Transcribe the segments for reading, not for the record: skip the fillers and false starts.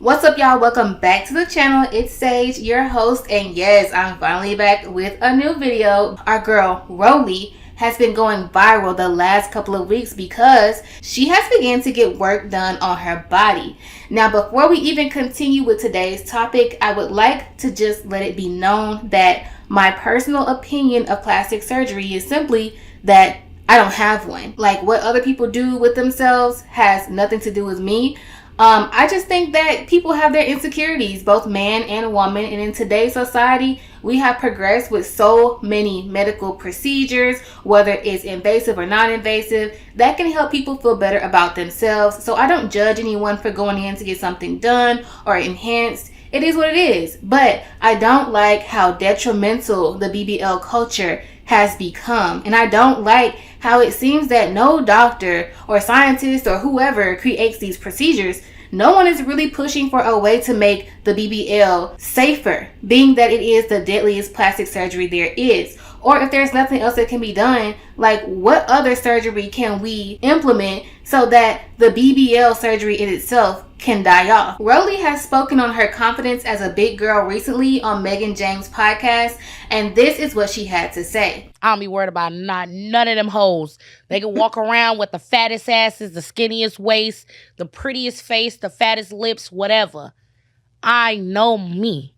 What's up, y'all? Welcome back to the channel. It's Sage, your host, and yes, I'm finally back with a new video. Our girl Rollie has been going viral the last couple of weeks because she has begun to get work done on her body. Now, before we even continue with today's topic, I would like to just let it be known that my personal opinion of plastic surgery is simply that I don't have one. Like, what other people do with themselves has nothing to do with me. I just think that people have their insecurities, both man and woman, and in today's society, we have progressed with so many medical procedures, whether it's invasive or non-invasive, that can help people feel better about themselves. So I don't judge anyone for going in to get something done or enhanced. It is what it is, but I don't like how detrimental the BBL culture has become, and I don't like how it seems that no doctor or scientist or whoever creates these procedures, no one is really pushing for a way to make the BBL safer, being that it is the deadliest plastic surgery there is. Or if there's nothing else that can be done, like what other surgery can we implement so that the BBL surgery in itself can die off? Rollie has spoken on her confidence as a big girl recently on Megan James' podcast, and this is what she had to say. I don't be worried about none of them hoes. They can walk around with the fattest asses, the skinniest waist, the prettiest face, the fattest lips, whatever. I know me.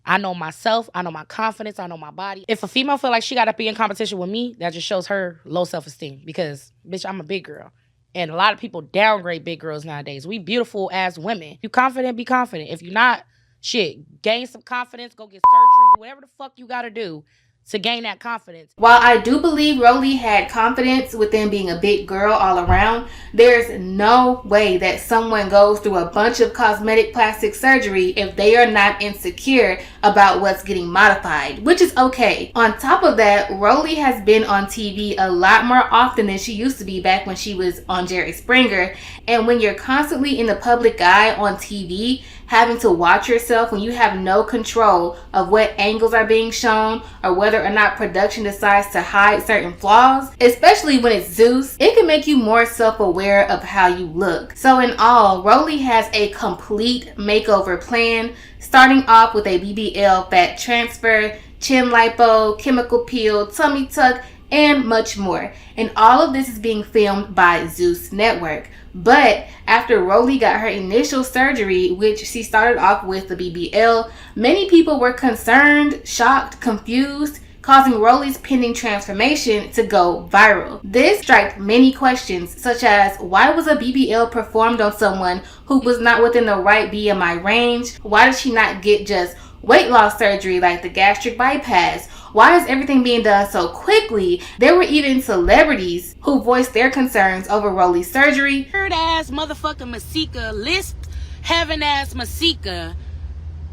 I know myself. I know my confidence. I know my body. If a female feel like she got to be in competition with me, that just shows her low self-esteem because, bitch, I'm a big girl. And a lot of people downgrade big girls nowadays. We beautiful as women. If you confident, be confident. If you're not, shit, gain some confidence, go get surgery, do whatever the fuck you got to do to gain that confidence. While I do believe Rollie had confidence within being a big girl all around, there's no way that someone goes through a bunch of cosmetic plastic surgery if they are not insecure about what's getting modified, which is okay. On top of that, Rollie has been on TV a lot more often than she used to be back when she was on Jerry Springer. And when you're constantly in the public eye on TV, having to watch yourself when you have no control of what angles are being shown or whether or not production decides to hide certain flaws, especially when it's Zeus, it can make you more self-aware of how you look. So in all, Rollie has a complete makeover plan, starting off with a BBL fat transfer, chin lipo, chemical peel, tummy tuck, and much more. And all of this is being filmed by Zeus Network. But after Rollie got her initial surgery, which she started off with the BBL, many people were concerned, shocked, confused, causing Rollie's pending transformation to go viral. This struck many questions, such as why was a BBL performed on someone who was not within the right BMI range? Why did she not get just weight loss surgery like the gastric bypass? Why is everything being done so quickly? There were even celebrities who voiced their concerns over Rollie's surgery. Heard ass motherfucking Masika, lisp having ass Masika,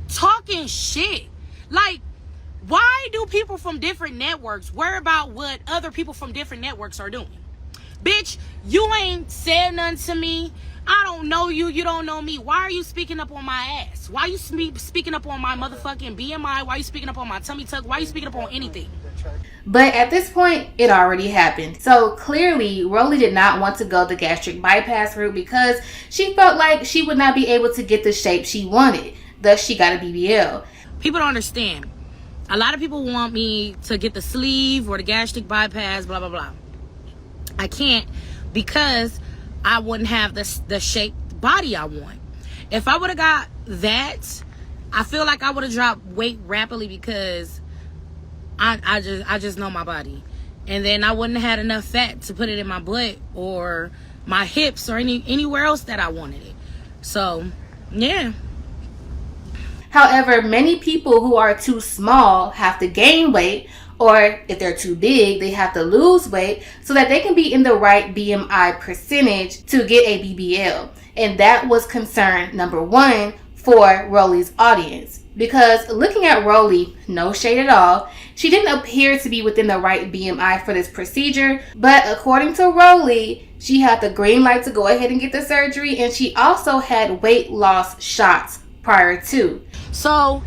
talking shit. Like, why do people from different networks worry about what other people from different networks are doing? Bitch, you ain't said nothing to me. I don't know you. You don't know me. Why are you speaking up on my ass? Why are you speaking up on my motherfucking BMI? Why are you speaking up on my tummy tuck? Why are you speaking up on anything? But at this point, it already happened. So clearly, Rollie did not want to go the gastric bypass route because she felt like she would not be able to get the shape she wanted. Thus, she got a BBL. People don't understand. A lot of people want me to get the sleeve or the gastric bypass, blah, blah, blah. I can't because I wouldn't have the shaped body I want. If I would have got that, I feel like I would have dropped weight rapidly because I just know my body. And then I wouldn't have had enough fat to put it in my butt or my hips or anywhere else that I wanted it. So, yeah. However, many people who are too small have to gain weight, or if they're too big, they have to lose weight so that they can be in the right BMI percentage to get a BBL. And that was concern number one for Rollie's audience. Because looking at Rollie, no shade at all, she didn't appear to be within the right BMI for this procedure. But according to Rollie, she had the green light to go ahead and get the surgery, and she also had weight loss shots prior to. So,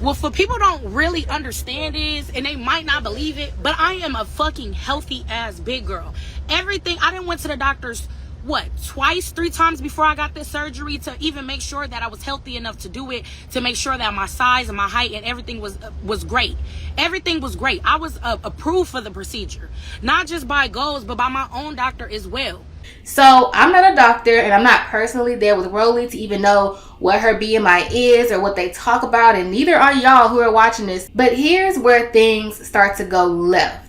what for people don't really understand is, and they might not believe it, but I am a fucking healthy ass big girl. Everything, I done went to the doctors twice, 3 times before I got this surgery to even make sure that I was healthy enough to do it, to make sure that my size and my height and everything was great. Everything was great. I was approved for the procedure, not just by Goals, but by my own doctor as well. So I'm not a doctor, and I'm not personally there with Rollie to even know what her BMI is or what they talk about, and neither are y'all who are watching this. But here's where things start to go left.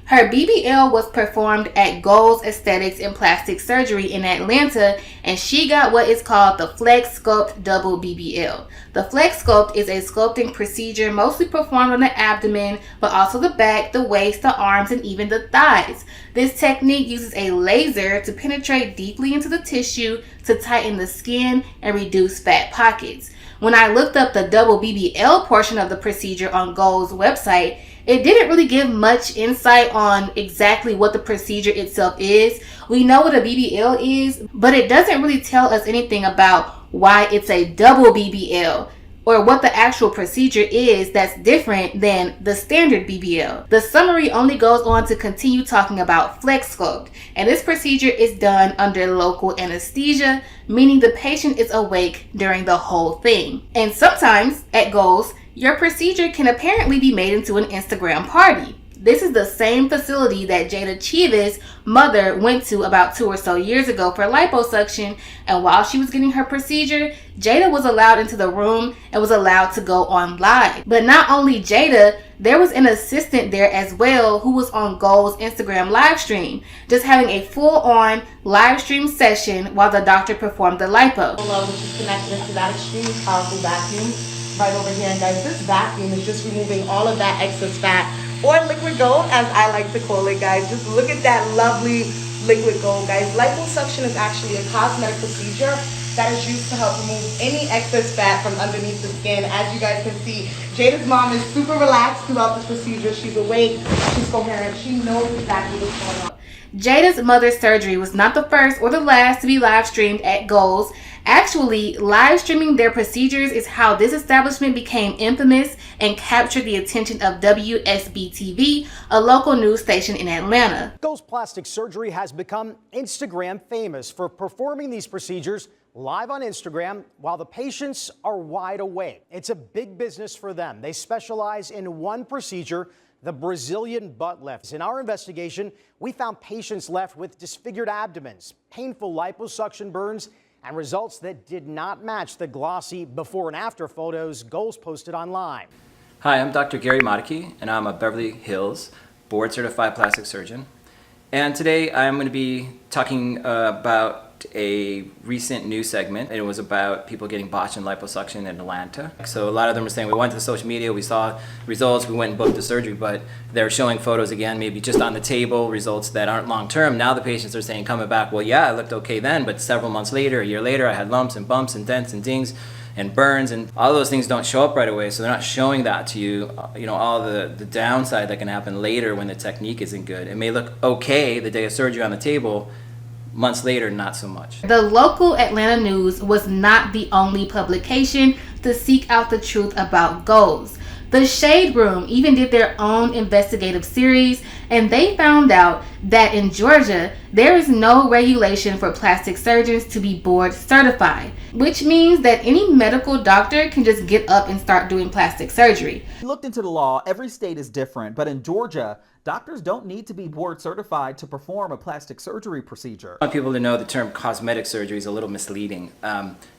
Her BBL was performed at Goals Aesthetics and Plastic Surgery in Atlanta, and she got what is called the Flex Sculpt Double BBL. The Flex Sculpt is a sculpting procedure mostly performed on the abdomen, but also the back, the waist, the arms, and even the thighs. This technique uses a laser to penetrate deeply into the tissue to tighten the skin and reduce fat pockets. When I looked up the double BBL portion of the procedure on Goals' website, it didn't really give much insight on exactly what the procedure itself is. We know what a BBL is, but it doesn't really tell us anything about why it's a double BBL or what the actual procedure is that's different than the standard BBL. The summary only goes on to continue talking about Flex Sculpt, and this procedure is done under local anesthesia, meaning the patient is awake during the whole thing. And sometimes at Goals, your procedure can apparently be made into an Instagram party. This is the same facility that Jada Chiva's mother went to about 2 or so years ago for liposuction, and while she was getting her procedure, Jada was allowed into the room and was allowed to go on live. But not only Jada, there was an assistant there as well who was on Goals' Instagram live stream, just having a full-on live stream session while the doctor performed the lipo. Which is connected to that extremely powerful vacuum right over here. And guys, this vacuum is just removing all of that excess fat, or liquid gold as I like to call it, guys. Just look at that lovely liquid gold, guys. Liposuction is actually a cosmetic procedure that is used to help remove any excess fat from underneath the skin. As you guys can see, Jada's mom is super relaxed throughout this procedure. She's awake, she's coherent, she knows exactly what's going on. Jada's mother's surgery was not the first or the last to be live streamed at Goals. Actually, live streaming their procedures is how this establishment became infamous and captured the attention of WSB-TV, a local news station in Atlanta. Goals Plastic Surgery has become Instagram famous for performing these procedures live on Instagram while the patients are wide awake. It's a big business for them. They specialize in one procedure, the Brazilian butt lift. In our investigation, we found patients left with disfigured abdomens, painful liposuction burns, and results that did not match the glossy before and after photos Goals posted online. Hi, I'm Dr. Gary Modicki, and I'm a Beverly Hills board-certified plastic surgeon. And today I'm going to be talking about a recent news segment. It was about people getting botched in liposuction in Atlanta. So a lot of them were saying, we went to social media, we saw results, we went and booked the surgery, but they're showing photos again, maybe just on the table, results that aren't long-term. Now the patients are saying, coming back, well, yeah, I looked okay then, but several months later, a year later, I had lumps and bumps and dents and dings and burns, and all those things don't show up right away, so they're not showing that to you, all the downside that can happen later when the technique isn't good. It may look okay the day of surgery on the table, months later, not so much. The local Atlanta news was not the only publication to seek out the truth about Goals. The Shade Room even did their own investigative series, and they found out that in Georgia, there is no regulation for plastic surgeons to be board certified, which means that any medical doctor can just get up and start doing plastic surgery. We looked into the law. Every state is different, but in Georgia, doctors don't need to be board certified to perform a plastic surgery procedure. I want people to know the term cosmetic surgery is a little misleading.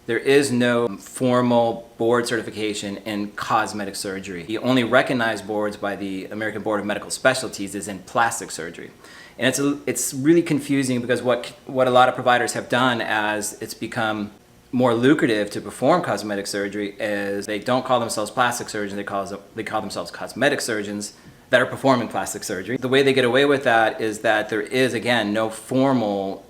There is no formal board certification in cosmetic surgery. The only recognized boards by the American Board of Medical Specialties is in plastic surgery. And it's really confusing because what a lot of providers have done as it's become more lucrative to perform cosmetic surgery is they don't call themselves plastic surgeons, they call themselves cosmetic surgeons that are performing plastic surgery. The way they get away with that is that there is, again, no formal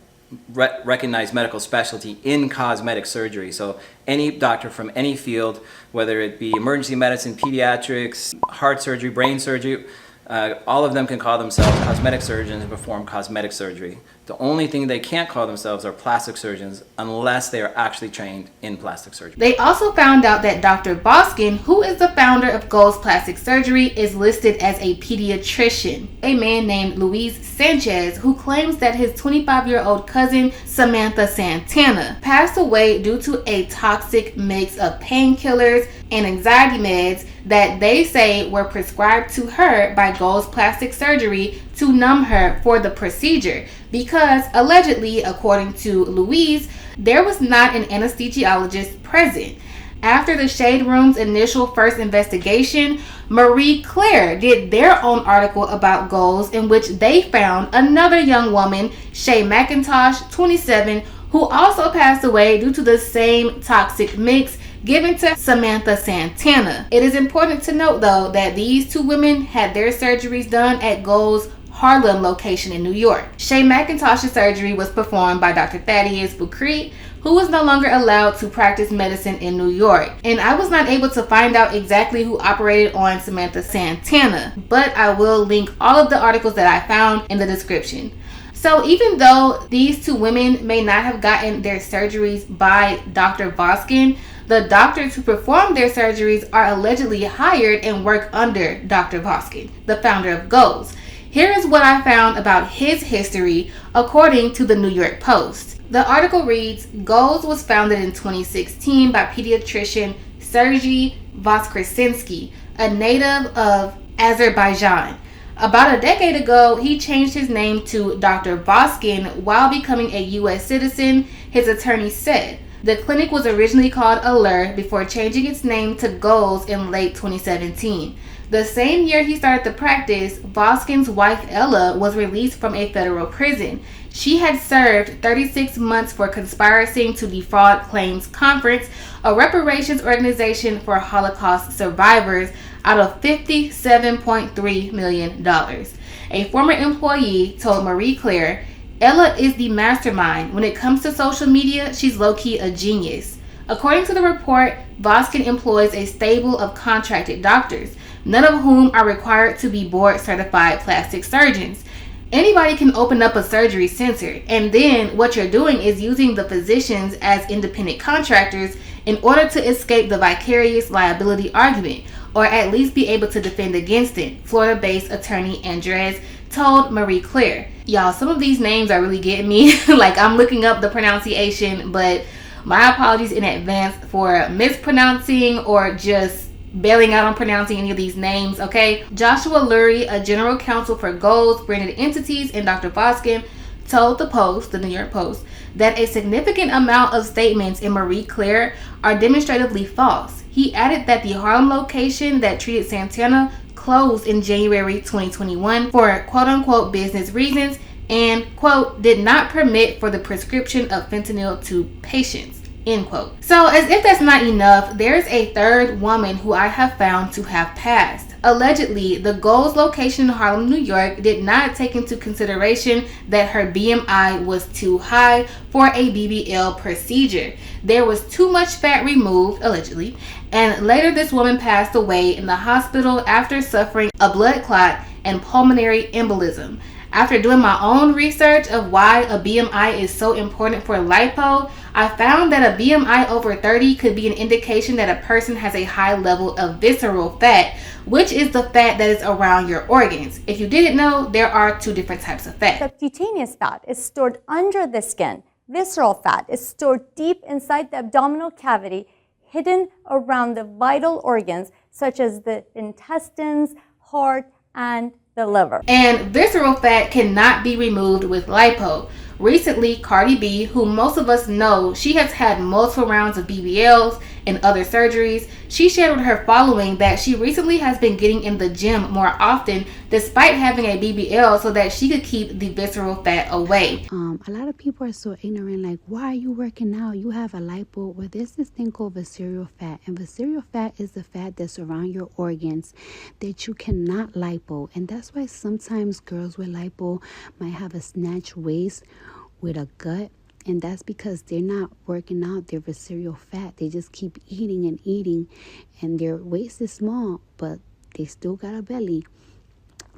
recognized medical specialty in cosmetic surgery. So any doctor from any field, whether it be emergency medicine, pediatrics, heart surgery, brain surgery, All of them can call themselves cosmetic surgeons and perform cosmetic surgery. The only thing they can't call themselves are plastic surgeons unless they are actually trained in plastic surgery. They also found out that Dr. Voskresenskiy, who is the founder of Gold's Plastic Surgery, is listed as a pediatrician. A man named Luis Sanchez, who claims that his 25-year-old cousin, Samantha Santana, passed away due to a toxic mix of painkillers and anxiety meds that they say were prescribed to her by Gold's Plastic Surgery to numb her for the procedure, because allegedly, according to Louise, there was not an anesthesiologist present. After the Shade Room's initial first investigation, Marie Claire did their own article about Gold's, in which they found another young woman, Shay McIntosh, 27, who also passed away due to the same toxic mix given to Samantha Santana. It is important to note, though, that these two women had their surgeries done at Gold's Harlem location in New York. Shay McIntosh's surgery was performed by Dr. Thaddeus Bucree, who was no longer allowed to practice medicine in New York. And I was not able to find out exactly who operated on Samantha Santana, but I will link all of the articles that I found in the description. So even though these two women may not have gotten their surgeries by Dr. Voskresenskiy, the doctors who perform their surgeries are allegedly hired and work under Dr. Voskresenskiy, the founder of Gold's. Here is what I found about his history according to the New York Post. The article reads, Gold's was founded in 2016 by pediatrician Sergey Voskresenskiy, a native of Azerbaijan. About a decade ago, he changed his name to Dr. Voskresenskiy while becoming a U.S. citizen, his attorney said. The clinic was originally called Allure before changing its name to Gold's in late 2017. The same year he started the practice, Voskresenskiy's wife Ella was released from a federal prison. She had served 36 months for conspiring to defraud Claims Conference, a reparations organization for Holocaust survivors, out of $57.3 million. A former employee told Marie Claire, Ella is the mastermind. When it comes to social media, she's low-key a genius. According to the report, Voskresenskiy employs a stable of contracted doctors, none of whom are required to be board-certified plastic surgeons. Anybody can open up a surgery center, and then what you're doing is using the physicians as independent contractors in order to escape the vicarious liability argument, or at least be able to defend against it, Florida-based attorney Andres told Marie Claire. Y'all, some of these names are really getting me. Like, I'm looking up the pronunciation, but my apologies in advance for mispronouncing or just bailing out on pronouncing any of these names, okay? Joshua Lurie, a general counsel for Gold's branded entities, and Dr. Voskresenskiy told the Post, the New York Post, that a significant amount of statements in Marie Claire are demonstratively false. He added that the Harlem location that treated Santana closed in January 2021 for quote-unquote business reasons and, quote, did not permit for the prescription of fentanyl to patients, end quote. So as if that's not enough, there's a third woman who I have found to have passed. Allegedly, the Gold's location in Harlem, New York did not take into consideration that her BMI was too high for a BBL procedure. There was too much fat removed, allegedly, and later this woman passed away in the hospital after suffering a blood clot and pulmonary embolism. After doing my own research of why a BMI is so important for lipo, I found that a BMI over 30 could be an indication that a person has a high level of visceral fat, which is the fat that is around your organs. If you didn't know, there are two different types of fat. Subcutaneous fat is stored under the skin. Visceral fat is stored deep inside the abdominal cavity, hidden around the vital organs such as the intestines, heart, and the liver. And visceral fat cannot be removed with lipo. Recently, Cardi B, who most of us know, she has had multiple rounds of BBLs and other surgeries. She shared with her following that she recently has been getting in the gym more often despite having a BBL so that she could keep the visceral fat away. A lot of people are so ignorant, like, why are you working out? You have a lipo. Well, there's this thing called visceral fat, and visceral fat is the fat that's around your organs that you cannot lipo, and that's why sometimes girls with lipo might have a snatch waist with a gut, and that's because they're not working out their visceral fat. They just keep eating and eating, and their waist is small, but they still got a belly.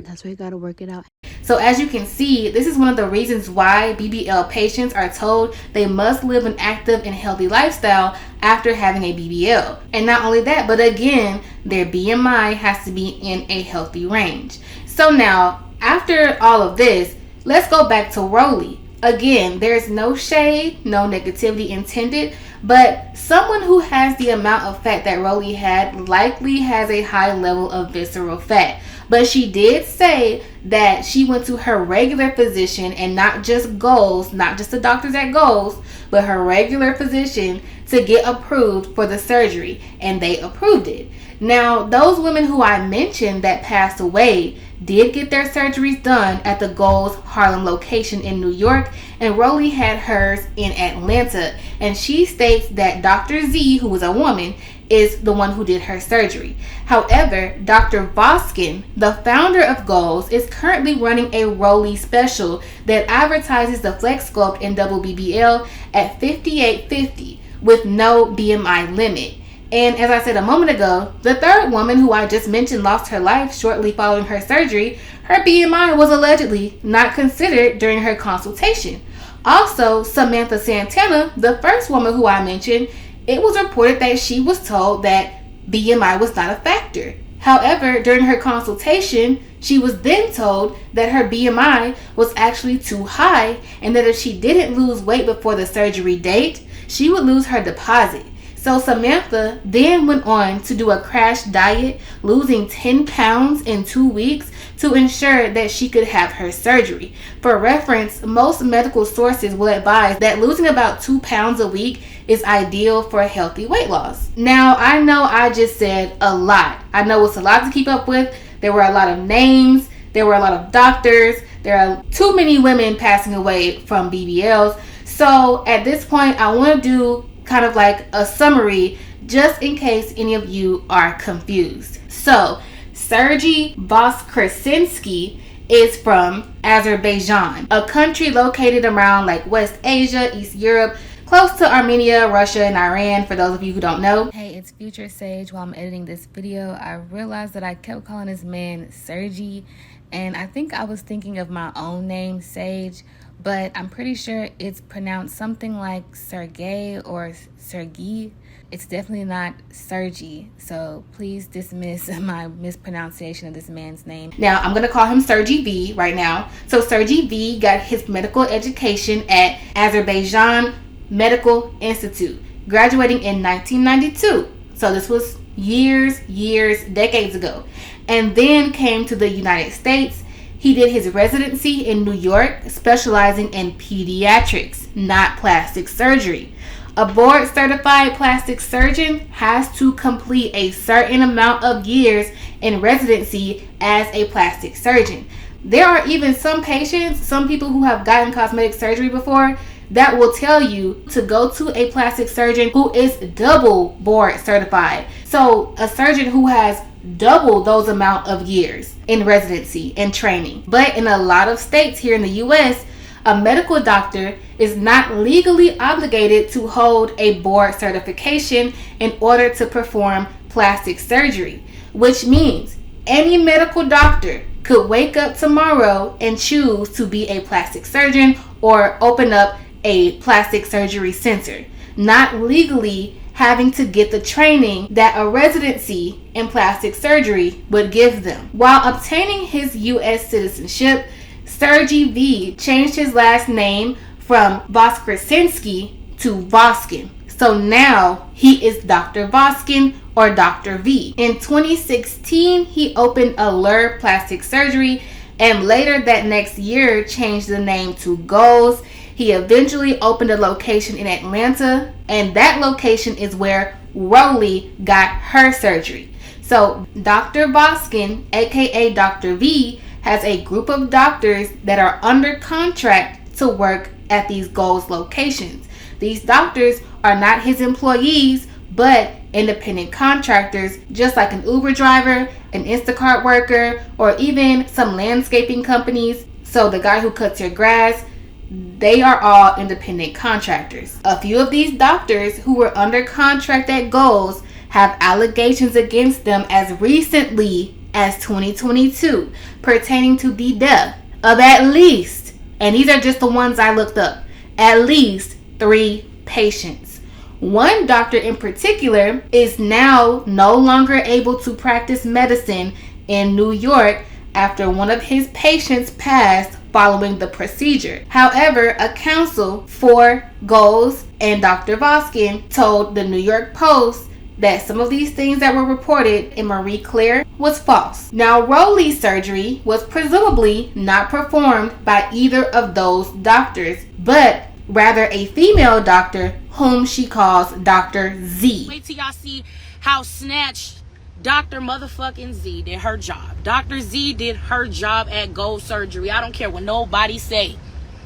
That's why you got to work it out. So as you can see, this is one of the reasons why BBL patients are told they must live an active and healthy lifestyle after having a BBL. And not only that, but again, their BMI has to be in a healthy range. So now, after all of this, let's go back to Rollie. Again, there's no shade, no negativity intended, but someone who has the amount of fat that Rollie had likely has a high level of visceral fat. But she did say that she went to her regular physician and not just Goals, not just the doctors at Goals, but her regular physician to get approved for the surgery, and they approved it. Now, those women who I mentioned that passed away did get their surgeries done at the Goals Harlem location in New York, and Rollie had hers in Atlanta, and she states that Dr. Z, who was a woman, is the one who did her surgery. However, Dr. Voskresenskiy, the founder of Goals, is currently running a Rollie Special that advertises the Flex Sculpt and Double BBL at $58.50 with no BMI limit. And as I said a moment ago, the third woman who I just mentioned lost her life shortly following her surgery. Her BMI was allegedly not considered during her consultation. Also, Samantha Santana, the first woman who I mentioned, it was reported that she was told that BMI was not a factor. However, during her consultation, she was then told that her BMI was actually too high and that if she didn't lose weight before the surgery date, she would lose her deposit. So Samantha then went on to do a crash diet, losing 10 pounds in 2 weeks to ensure that she could have her surgery. For reference, most medical sources will advise that losing about 2 pounds a week is ideal for healthy weight loss. Now, I know I just said a lot. I know it's a lot to keep up with. There were a lot of names. There were a lot of doctors. There are too many women passing away from BBLs. So at this point, I want to do kind of like a summary just in case any of you are confused. So Sergey Voskresenskiy is from Azerbaijan, a country located around like West Asia, East Europe, close to Armenia, Russia, and Iran, for those of you who don't know. Hey, it's Future Sage. While I'm editing this video, I realized that I kept calling this man Sergey, and I think I was thinking of my own name, Sage, but I'm pretty sure it's pronounced something like Sergey or Sergey. It's definitely not Sergey, so please dismiss my mispronunciation of this man's name. Now, I'm going to call him Sergey V right now. So Sergey V got his medical education at Azerbaijan Medical Institute, graduating in 1992. So this was years, decades ago. And then came to the United States. He did his residency in New York, specializing in pediatrics, not plastic surgery. A board-certified plastic surgeon has to complete a certain amount of years in residency as a plastic surgeon. There are even some patients, some people who have gotten cosmetic surgery before, that will tell you to go to a plastic surgeon who is double board certified. So a surgeon who has double those amount of years in residency and training. But in a lot of states here in the US, a medical doctor is not legally obligated to hold a board certification in order to perform plastic surgery, which means any medical doctor could wake up tomorrow and choose to be a plastic surgeon or open up a plastic surgery center, not legally having to get the training that a residency in plastic surgery would give them. While obtaining his U.S. citizenship, Sergey V changed his last name from Voskresenskiy to Voskin. So now he is Dr. Voskin or Dr. V. In 2016, he opened Allure Plastic Surgery and later that next year changed the name to Goals. He eventually opened a location in Atlanta, and that location is where Rollie got her surgery. So Dr. Voskin, aka Dr. V, has a group of doctors that are under contract to work at these Goals locations. These doctors are not his employees, but independent contractors, just like an Uber driver, an Instacart worker, or even some landscaping companies. So the guy who cuts your grass, they are all independent contractors. A few of these doctors who were under contract at Goals have allegations against them as recently as 2022 pertaining to the death of at least, and these are just the ones I looked up, at least 3 patients. One doctor in particular is now no longer able to practice medicine in New York after one of his patients passed following the procedure. However, a counsel for Goals and Dr. Voskresenskiy told the New York Post that some of these things that were reported in Marie Claire was false. Now, Rollie surgery was presumably not performed by either of those doctors, but rather a female doctor whom she calls Dr. Z. Wait till y'all see how snatched Dr. motherfucking Z did her job. Dr. Z did her job at Gold Surgery. I don't care what nobody say.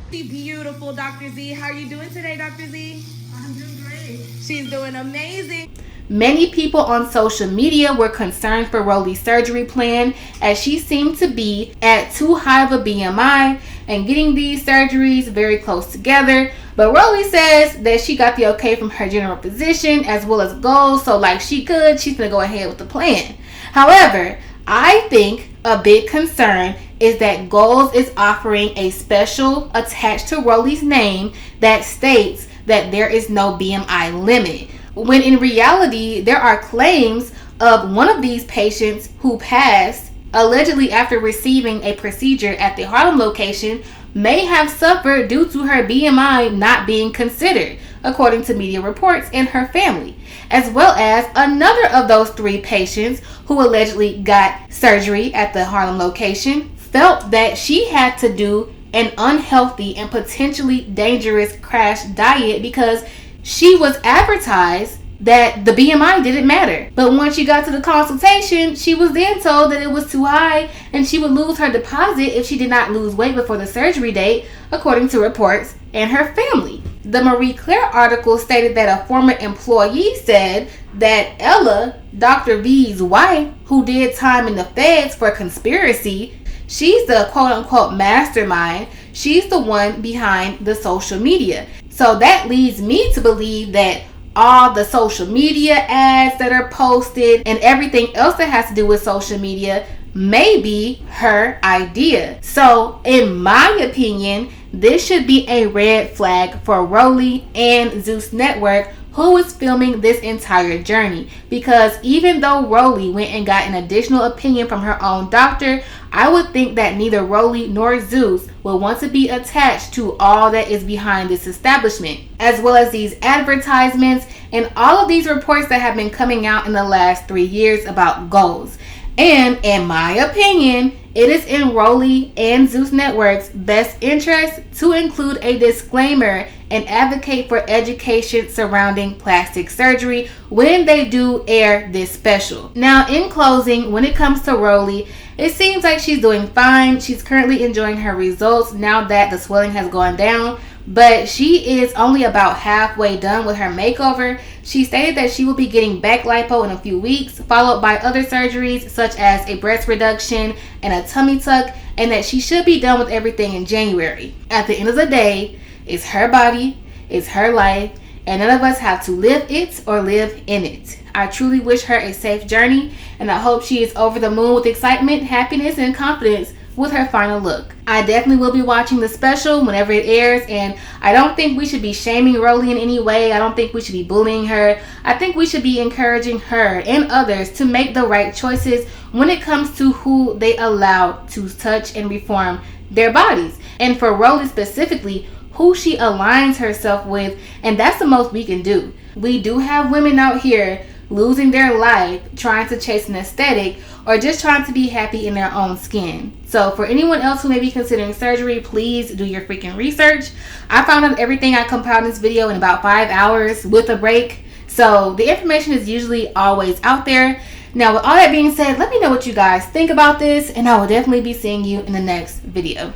Beautiful Dr. Z. How are you doing today, Dr. Z? I'm doing great. She's doing amazing. Many people on social media were concerned for Rollie's surgery plan, as she seemed to be at too high of a BMI and getting these surgeries very close together. But Rollie says that she got the okay from her general physician as well as Goals, so like she's gonna go ahead with the plan. However, I think a big concern is that Goals is offering a special attached to Rollie's name that states that there is no BMI limit, when in reality there are claims of one of these patients who passed allegedly after receiving a procedure at the Harlem location may have suffered due to her BMI not being considered, according to media reports, and her family, as well as another of those 3 patients who allegedly got surgery at the Harlem location felt that she had to do an unhealthy and potentially dangerous crash diet because she was advertised that the BMI didn't matter. But once she got to the consultation, she was then told that it was too high and she would lose her deposit if she did not lose weight before the surgery date, according to reports and her family. The Marie Claire article stated that a former employee said that Ella, Dr. V's wife, who did time in the feds for conspiracy, she's the quote-unquote mastermind. She's the one behind the social media. So that leads me to believe that all the social media ads that are posted and everything else that has to do with social media may be her idea. So in my opinion, this should be a red flag for Rollie and Zeus Network, who is filming this entire journey, because even though Rollie went and got an additional opinion from her own doctor, I would think that neither Rollie nor Zeus will want to be attached to all that is behind this establishment, as well as these advertisements and all of these reports that have been coming out in the last 3 years about Goals. And in my opinion, it is in Rollie and Zeus Network's best interest to include a disclaimer and advocate for education surrounding plastic surgery when they do air this special. Now, in closing, when it comes to Rollie, it seems like she's doing fine. She's currently enjoying her results now that the swelling has gone down, but she is only about halfway done with her makeover. She stated that she will be getting back lipo in a few weeks, followed by other surgeries such as a breast reduction and a tummy tuck, and that she should be done with everything in January. At the end of the day, it's her body, it's her life, and none of us have to live it or live in it. I truly wish her a safe journey, and I hope she is over the moon with excitement, happiness, and confidence with her final look. I definitely will be watching the special whenever it airs, and I don't think we should be shaming Rollie in any way. I don't think we should be bullying her. I think we should be encouraging her and others to make the right choices when it comes to who they allow to touch and reform their bodies. And for Rollie specifically, who she aligns herself with, and that's the most we can do. We do have women out here losing their life trying to chase an aesthetic or just trying to be happy in their own skin. So for anyone else who may be considering surgery, please do your freaking research. I found out everything I compiled in this video in about 5 hours with a break. So the information is usually always out there. Now, with all that being said, let me know what you guys think about this, and I will definitely be seeing you in the next video.